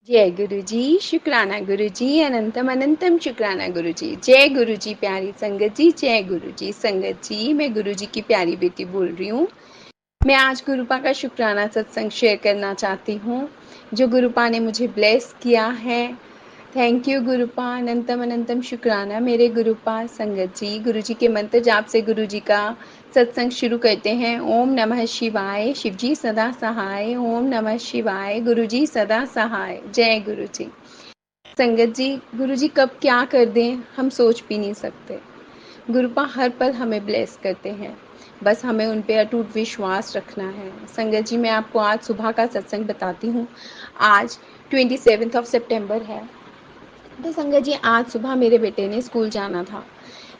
जय गुरु जी, शुक्राना गुरु जी, अनंतम अनंतम शुक्राना गुरु जी। जय गुरु जी प्यारी संगत जी, जय गुरु जी संगत जी। मैं गुरु जी की प्यारी बेटी बोल रही हूँ। मैं आज गुरुपा का शुक्राना सत्संग शेयर करना चाहती हूँ, जो गुरुपा ने मुझे ब्लेस किया है। थैंक यू गुरुपा, अनंतम अनंतम शुक्राना मेरे गुरुपा। संगत जी, गुरु जी के मंत्र जाप से गुरु जी का सत्संग शुरू करते हैं। ओम नमः शिवाय, शिव जी सदा सहाय। ओम नमः शिवाय, गुरु जी सदा सहाय। जय गुरु जी। संगत जी, गुरु जी कब क्या कर दें हम सोच भी नहीं सकते। गुरुपा हर पल हमें ब्लेस करते हैं, बस हमें उन पे अटूट विश्वास रखना है। संगत जी, मैं आपको आज सुबह का सत्संग बताती हूँ। आज 27 सितंबर है। तो संगत जी, आज सुबह मेरे बेटे ने स्कूल जाना था।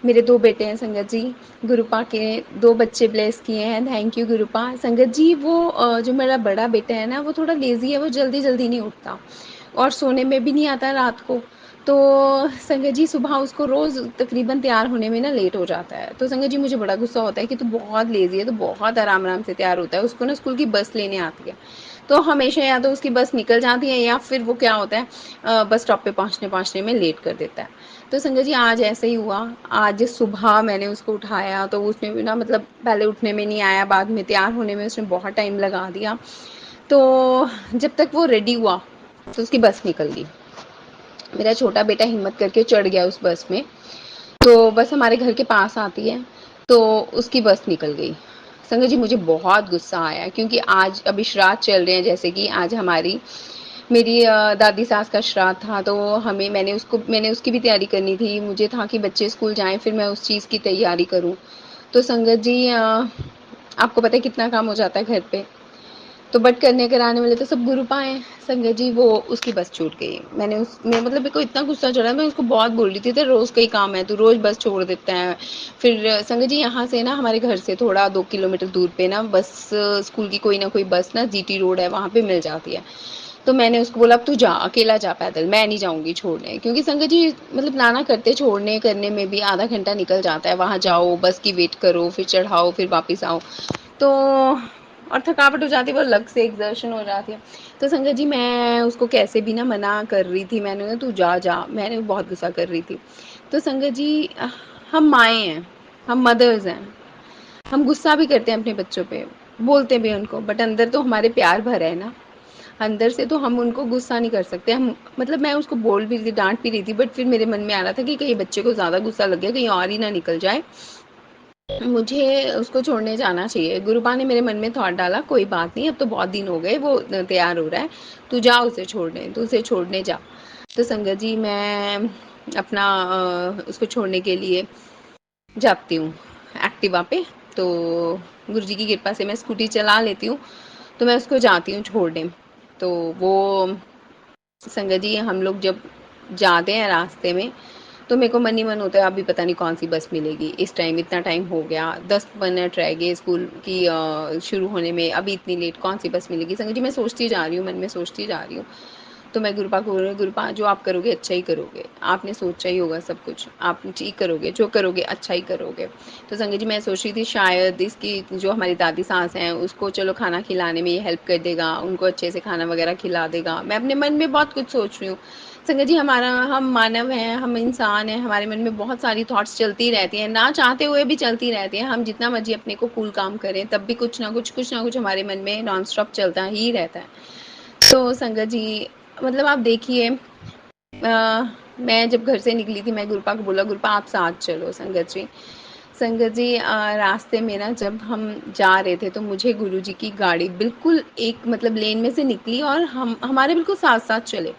मेरे 2 बेटे हैं संगत जी, गुरुपा के 2 बच्चे ब्लेस किए हैं। Thank you गुरुपा। संगत जी, वो जो मेरा बड़ा बेटा है ना, वो थोड़ा लेज़ी है, वो जल्दी जल्दी नहीं उठता और सोने में भी नहीं आता रात को। तो संगत जी, सुबह उसको रोज़ तकरीबन तैयार होने में ना लेट हो जाता है। तो संगत जी, मुझे बड़ा गुस्सा होता है कि तू बहुत लेज़ी है, तो बहुत आराम आराम से तैयार होता है। उसको ना स्कूल की बस लेने आती है, तो हमेशा या तो उसकी बस निकल जाती है या फिर वो क्या होता है, बस स्टॉप पे पहुँचने में लेट कर देता है। तो संगत जी, आज ऐसे ही हुआ। आज सुबह मैंने उसको उठाया तो उसने भी ना, मतलब पहले उठने में नहीं आया, बाद में तैयार होने में उसने बहुत टाइम लगा दिया। तो जब तक वो रेडी हुआ तो उसकी बस निकल गई। मेरा छोटा बेटा हिम्मत करके चढ़ गया उस बस में। तो बस हमारे घर के पास आती है, तो उसकी बस निकल गई। संगत जी, मुझे बहुत गुस्सा आया, क्योंकि आज अभी श्राद्ध चल रहे हैं। जैसे कि आज मेरी दादी सास का श्राद्ध था, तो मैंने उसकी भी तैयारी करनी थी। मुझे था कि बच्चे स्कूल जाएं, फिर मैं उस चीज़ की तैयारी करूं। तो संगत जी, आपको पता है कितना काम हो जाता है घर पे। तो बट करने कराने वाले तो सब गुरुपा हैं। संगत जी, वो उसकी बस छूट गई। मतलब मेरे को इतना गुस्सा चढ़ा, मैं उसको बहुत बोल रही थी, तो रोज़ का ही काम है, तू रोज़ बस छोड़ देता है। फिर संगत जी, यहाँ से ना हमारे घर से थोड़ा 2 किलोमीटर दूर पे ना बस, स्कूल की कोई ना कोई बस ना जीटी रोड है वहाँ पे मिल जाती है। तो मैंने उसको बोला, अब तू जा, अकेला जा पैदल, मैं नहीं जाऊंगी छोड़ने। क्योंकि संगत जी, मतलब नाना करते छोड़ने करने में भी आधा घंटा निकल जाता है। वहाँ जाओ, बस की वेट करो, फिर चढ़ाओ, फिर वापस आओ। तो और थकावट हो जाती है, वो अलग से एग्जर्शन हो जाती है। तो संगत जी, मैं उसको कैसे भी ना मना कर रही थी। मैंने ना, तू जा जा, मैंने बहुत गुस्सा कर रही थी। तो संगत जी, हम माएँ हैं, हम मदर्स हैं, हम गुस्सा भी करते हैं अपने बच्चों पे, बोलते भी हैं उनको, बट अंदर तो हमारे प्यार भरा है ना। अंदर से तो हम उनको गुस्सा नहीं कर सकते। हम, मतलब मैं उसको बोल भी रही थी, डांट भी रही थी, बट फिर मेरे मन में आ रहा था कि कहीं बच्चे को ज़्यादा गुस्सा लग गया, कहीं और ही ना निकल जाए, मुझे उसको छोड़ने जाना चाहिए। गुरुपा ने मेरे मन में थॉट डाला, कोई बात नहीं, अब तो बहुत दिन हो गए, वो तैयार हो रहा है, तू जा उसे छोड़ने, तू उसे छोड़ने जा। तो संगत जी, मैं अपना उसको छोड़ने के लिए जाती हूँ एक्टिवा पे। तो गुरुजी की कृपा से मैं स्कूटी चला लेती हूँ, तो मैं उसको जाती हूँ छोड़ने। तो वो संगत जी, हम लोग जब जाते हैं रास्ते में, तो मेरे को मन ही मन होता है अभी पता नहीं कौन सी बस मिलेगी। इस टाइम, इतना टाइम हो गया, 10 मिनट रह गए स्कूल की शुरू होने में, अभी इतनी लेट कौन सी बस मिलेगी। संगत जी, मैं सोचती जा रही हूँ, मन में सोचती जा रही हूँ। तो मैं गुरुपा को बोल रही हूँ, गुरुपा जो आप करोगे अच्छा ही करोगे, आपने सोचा ही होगा सब कुछ, आप ठीक करोगे, जो करोगे अच्छा ही करोगे। तो संगत जी, मैं सोच रही थी शायद इसकी जो हमारी दादी सास हैं, उसको चलो खाना खिलाने में ये हेल्प कर देगा, उनको अच्छे से खाना वगैरह खिला देगा। मैं अपने मन में बहुत कुछ सोच रही हूँ। संगत जी, हम मानव हैं, हम इंसान हैं, हमारे मन में बहुत सारी थॉट्स चलती रहती हैं, ना चाहते हुए भी चलती रहती हैं। हम जितना मर्जी अपने को कूल काम करें, तब भी कुछ ना कुछ हमारे मन में नॉन स्टॉप चलता ही रहता है। तो संगत जी, मतलब आप देखिए, मैं जब घर से निकली थी, मैं गुरुपा को बोला, गुरुपा आप साथ चलो। संगत जी, रास्ते में ना जब हम जा रहे थे, तो मुझे गुरुजी की गाड़ी बिल्कुल एक, मतलब लेन में से निकली और हम हमारे बिल्कुल साथ साथ चले।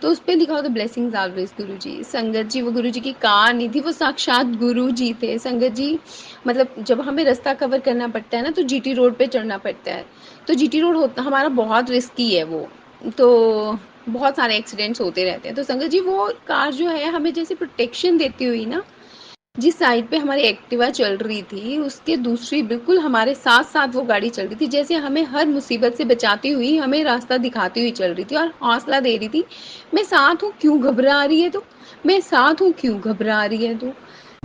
तो उस पे लिखा होता ब्लेसिंग्स ऑलवेज गुरु जी। संगत जी, वो गुरु जी की कार नहीं थी, वो साक्षात गुरु जी थे। संगत जी, मतलब जब हमें रास्ता कवर करना पड़ता है ना, तो जीटी रोड पे चढ़ना पड़ता है। तो जीटी रोड होता हमारा बहुत रिस्की है वो, तो बहुत सारे एक्सीडेंट्स होते रहते हैं। तो संगत जी, वो कार जो है हमें जैसे प्रोटेक्शन देती हुई ना, जिस साइड पे हमारी एक्टिवा चल रही थी, उसके दूसरी बिल्कुल हमारे साथ साथ वो गाड़ी चल रही थी, जैसे हमें हर मुसीबत से बचाती हुई, हमें रास्ता दिखाती हुई चल रही थी और हौसला दे रही थी, मैं साथ हूँ, क्यों घबरा रही है तू, मैं साथ हूँ, क्यों घबरा रही है तू।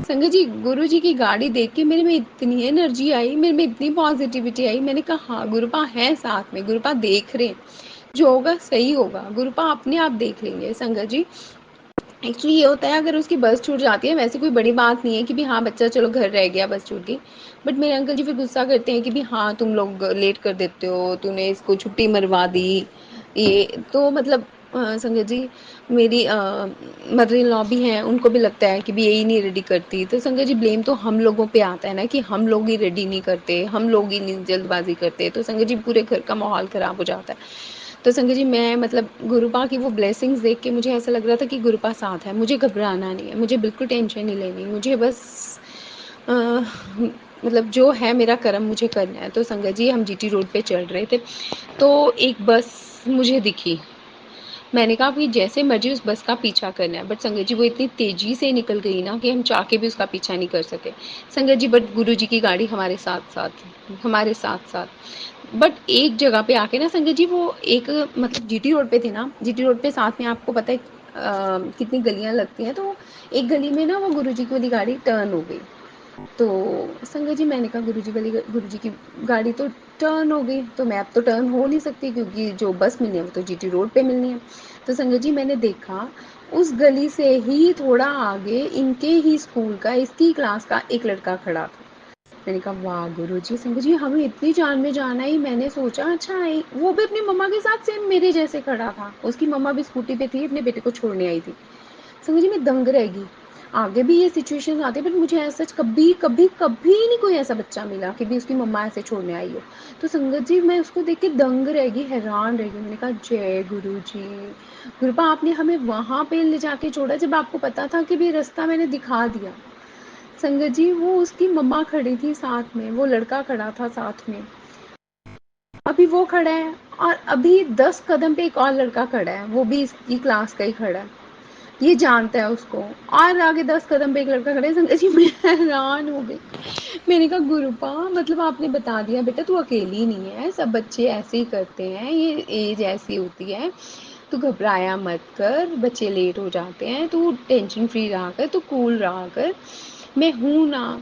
संगत जी, गुरु जी की गाड़ी देख के मेरे में इतनी एनर्जी आई, मेरे में इतनी पॉजिटिविटी आई। मैंने कहा हाँ, गुरुपा है साथ में, गुरुपा देख रहे। जो होगा सही होगा, गुरुपा अपने आप देख लेंगे। संगत जी एक्चुअली ये होता है, अगर उसकी बस छूट जाती है, वैसे कोई बड़ी बात नहीं है कि भी हाँ बच्चा चलो घर रह गया, बस छूट गई। बट मेरे अंकल जी फिर गुस्सा करते हैं कि भी हाँ तुम लोग लेट कर देते हो, तूने इसको छुट्टी मरवा दी। ये तो मतलब संगत जी मेरी मदर इन लॉ भी हैं, उनको भी लगता है कि भी यही नहीं रेडी करती। तो संगत जी ब्लेम तो हम लोगों पे आता है ना कि हम लोग ही रेडी नहीं करते, हम लोग ही नहीं जल्दबाजी करते, तो संगत जी पूरे घर का माहौल ख़राब हो जाता है। तो संगत जी मैं मतलब गुरुपा की वो ब्लेसिंग्स देख के मुझे ऐसा लग रहा था कि गुरुपा साथ है, मुझे घबराना नहीं है, मुझे बिल्कुल टेंशन नहीं लेनी, मुझे बस अ, मतलब जो है मेरा कर्म मुझे करना है। तो संगत जी हम जीटी रोड पे चल रहे थे, तो एक बस मुझे दिखी। मैंने कहा कि जैसे मर्जी उस बस का पीछा करना है, बट संगत जी वो इतनी तेज़ी से निकल गई ना कि हम चाह के भी उसका पीछा नहीं कर सके। संगत जी बट गुरु जी की गाड़ी हमारे साथ साथ बट एक जगह पे आके ना संगत जी वो एक मतलब जीटी रोड पे थे ना, जीटी रोड पे साथ में आपको पता है कितनी गलियां लगती हैं, तो एक गली में ना वो गुरु जी की वाली गाड़ी टर्न हो गई। तो संगत जी मैंने कहा गुरु जी की गाड़ी तो टर्न हो गई, तो मैं अब तो टर्न हो नहीं सकती क्योंकि जो बस मिलनी है वो तो जीटी रोड पे मिलनी है। तो संगत जी मैंने देखा उस गली से ही थोड़ा आगे इनके ही स्कूल का, इसकी क्लास का एक लड़का खड़ा था। मैंने कहा वाह गुरुजी, संगत जी हमें इतनी जान में जाना ही। मैंने सोचा अच्छा वो भी अपनी मम्मा के साथ सेम मेरे जैसे खड़ा था, उसकी मम्मा भी स्कूटी पे थी, अपने बेटे को छोड़ने आई थी। संगत जी मैं दंग रह गई। आगे भी ये सिचुएशन आती है बट मुझे ऐसा कभी कभी कभी नहीं कोई ऐसा बच्चा मिला कि भी उसकी मम्मा ऐसे छोड़ने आई हो। तो संगत जी मैं उसको देख के दंग रह गई, हैरान रह गई। मैंने कहा जय गुरु जी, कृपा आपने हमें वहां पे ले जाके छोड़ा जब आपको पता था कि भी रास्ता मैंने दिखा दिया। संगत जी वो उसकी मम्मा खड़ी थी साथ में, वो लड़का खड़ा था साथ में, अभी वो खड़ा है और अभी 10 कदम पे एक और लड़का खड़ा है, वो भी इसकी क्लास का ही खड़ा है, ये जानता है उसको। और आगे 10 कदम पे एक लड़का खड़ा है। संगत जी मैं हैरान हो गई। मैंने कहा गुरुपा मतलब आपने बता दिया बेटा तू अकेली नहीं है, सब बच्चे ऐसे ही करते हैं, ये एज ऐसी होती है, तू घबराया मत कर, बच्चे लेट हो जाते हैं, तू टेंशन फ्री रहा कर, तू कूल रहा कर, मैं हूँ ना।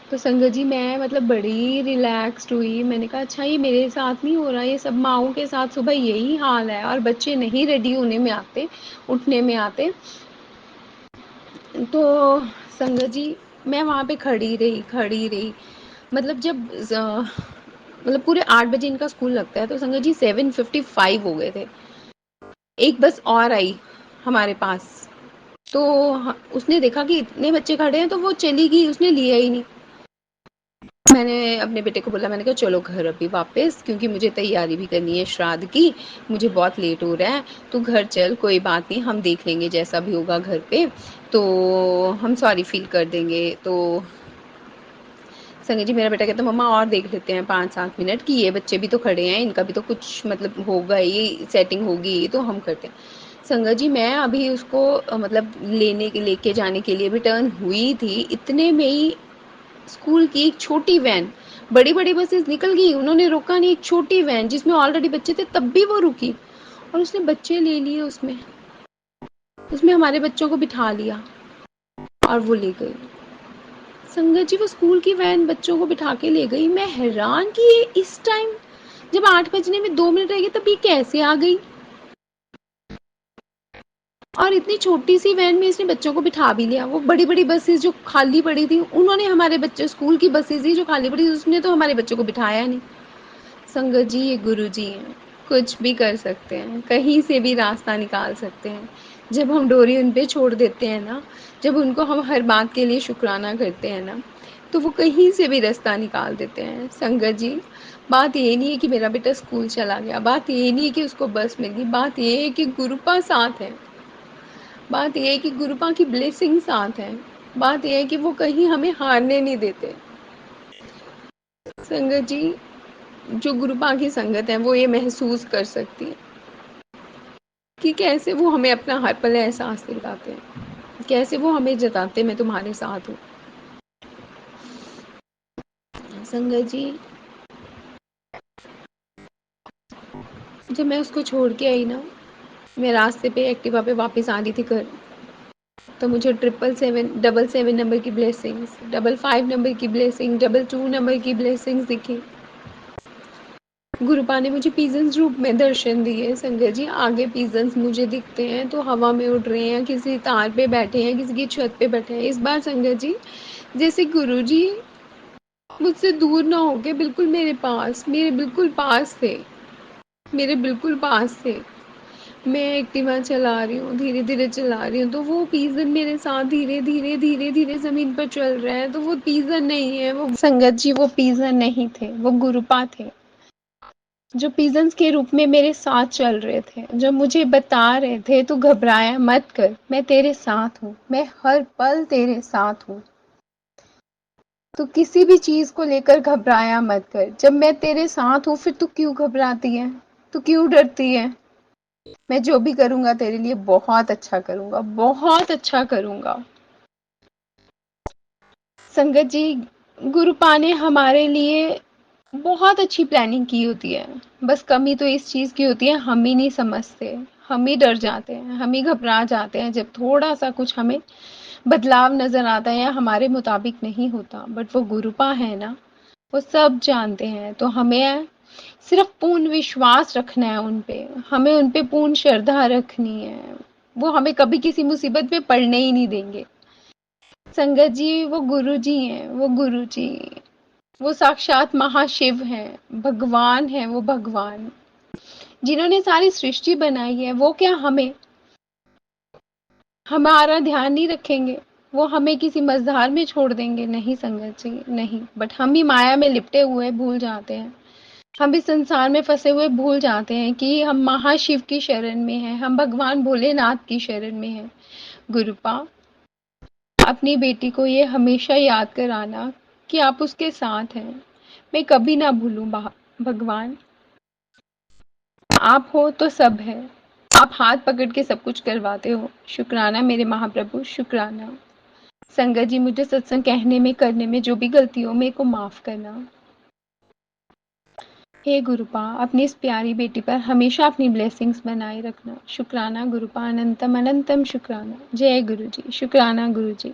तो संगत जी मैं मतलब बड़ी रिलैक्स्ड हुई। मैंने कहा अच्छा ये मेरे साथ नहीं हो रहा, ये सब माओं के साथ सुबह यही हाल है और बच्चे नहीं रेडी होने में आते, उठने में आते। तो संगत जी मैं वहाँ पे खड़ी रही मतलब जब मतलब पूरे 8 बजे इनका स्कूल लगता है, तो संगत जी 7:55 हो गए थे। एक बस और आई हमारे पास, तो उसने देखा कि इतने बच्चे खड़े हैं तो वो चली गई, उसने लिया ही नहीं। मैंने अपने बेटे को बोला, मैंने कहा चलो घर अभी वापस, क्योंकि मुझे तैयारी भी करनी है श्राद्ध की, मुझे बहुत लेट हो रहा है, तू घर चल, कोई बात नहीं, हम देख लेंगे जैसा भी होगा घर पे, तो हम सॉरी फील कर देंगे। तो संजय जी मेरा बेटा कहता मम्मा और देख लेते हैं 5-7 मिनट कि ये बच्चे भी तो खड़े हैं, इनका भी तो कुछ मतलब होगा, ये सेटिंग होगी तो हम करते हैं। संगत जी मैं अभी उसको मतलब लेके जाने के लिए भी टर्न हुई थी, इतने में ही स्कूल की एक छोटी वैन, बड़ी बड़ी बसेस निकल गई, उन्होंने रोका नहीं, एक छोटी वैन जिसमें ऑलरेडी बच्चे थे तब भी वो रुकी और उसने बच्चे ले लिए, उसमें उसमें हमारे बच्चों को बिठा लिया और वो ले गई। संगत जी वो स्कूल की वैन बच्चों को बिठा के ले गई। मैं हैरान कि ये इस टाइम जब 8 बजने में 2 मिनट रह गए तब ये कैसे आ गई, और इतनी छोटी सी वैन में इसने बच्चों को बिठा भी लिया। वो बड़ी बड़ी बसेस जो खाली पड़ी थी उन्होंने हमारे बच्चे, स्कूल की बसेस ही जो खाली पड़ी उसने तो हमारे बच्चों को बिठाया नहीं। संगत जी ये गुरु जी हैं, कुछ भी कर सकते हैं, कहीं से भी रास्ता निकाल सकते हैं। जब हम डोरी उन पे छोड़ देते हैं ना, जब उनको हम हर बात के लिए शुक्राना करते हैं ना, तो वो कहीं से भी रास्ता निकाल देते हैं। संगत जी बात ये नहीं है कि मेरा बेटा स्कूल चला गया, बात ये नहीं है कि उसको बस मिल गई, बात ये है कि गुरुपा साथ है, बात ये है कि गुरुपा की ब्लेसिंग साथ है, बात ये है कि वो कहीं हमें हारने नहीं देते। संगत जी जो गुरुपा की संगत है वो ये महसूस कर सकती है कि कैसे वो हमें अपना हर पल एहसास दिलाते हैं, कैसे वो हमें जताते मैं तुम्हारे साथ हूँ। संगत जी जब मैं उसको छोड़ के आई ना, मैं रास्ते पे एक्टिवा पे वापस आ रही थी घर, तो मुझे 777 नंबर की ब्लेसिंग्स, 55 नंबर की ब्लेसिंग, 22 नंबर की ब्लेसिंग्स दिखी। गुरुपा ने मुझे पीजन्स रूप में दर्शन दिए संगत जी। आगे पीजन्स मुझे दिखते हैं तो हवा में उड़ रहे हैं, किसी तार पे बैठे हैं, किसी की छत पे बैठे हैं। इस बार संगत जी जैसे गुरुजी मुझसे दूर ना होके बिल्कुल मेरे पास, मेरे बिल्कुल पास थे, मेरे बिल्कुल पास थे। मैं एक्टिवा चला रही हूँ, धीरे धीरे चला रही हूँ, तो वो पीजन मेरे साथ धीरे धीरे धीरे धीरे जमीन पर चल रहा है। तो वो पीजन नहीं है, वो संगत जी वो पीजन नहीं थे, वो गुरुपा थे, जो पीजन्स के रूप में मेरे साथ चल रहे थे, जो मुझे बता रहे थे तू घबराया मत कर, मैं तेरे साथ हूँ, मैं हर पल तेरे साथ हूँ, तू किसी भी चीज को लेकर घबराया मत कर। जब मैं तेरे साथ हूँ फिर तू क्यों घबराती है, तू क्यों डरती है? मैं जो भी करूंगा तेरे लिए बहुत अच्छा करूंगा, बहुत अच्छा करूंगा। संगत जी गुरुपा ने हमारे लिए बहुत अच्छी प्लानिंग की होती है, बस कमी तो इस चीज की होती है हम ही नहीं समझते, हम ही डर जाते हैं, हम ही घबरा जाते हैं जब थोड़ा सा कुछ हमें बदलाव नजर आता है या हमारे मुताबिक नहीं होता। बट वो गुरुपा है ना, वो सब जानते हैं। तो हमें सिर्फ पूर्ण विश्वास रखना है उन पे, हमें उन पे पूर्ण श्रद्धा रखनी है। वो हमें कभी किसी मुसीबत में पड़ने ही नहीं देंगे। संगत जी वो गुरु जी हैं, वो गुरु जी, वो साक्षात महाशिव हैं, भगवान हैं, वो भगवान जिन्होंने सारी सृष्टि बनाई है। वो क्या हमें हमारा ध्यान नहीं रखेंगे, वो हमें किसी मझधार में छोड़ देंगे? नहीं संगत जी नहीं। बट हम ही माया में लिपटे हुए भूल जाते हैं, हम इस संसार में फंसे हुए भूल जाते हैं कि हम महाशिव की शरण में हैं, हम भगवान भोलेनाथ की शरण में हैं। गुरुपा अपनी बेटी को ये हमेशा याद कराना कि आप उसके साथ हैं। मैं कभी ना भूलूं भगवान, आप हो तो सब है, आप हाथ पकड़ के सब कुछ करवाते हो। शुक्राना मेरे महाप्रभु, शुक्राना। संगत जी मुझे सत्संग कहने में करने में जो भी गलती हो मेरे को माफ करना। हे गुरुपा अपनी इस प्यारी बेटी पर हमेशा अपनी ब्लेसिंग्स बनाए रखना। शुक्राना गुरुपा, अनंतम अनंतम शुक्राना। जय गुरु जी, शुक्राना गुरु जी।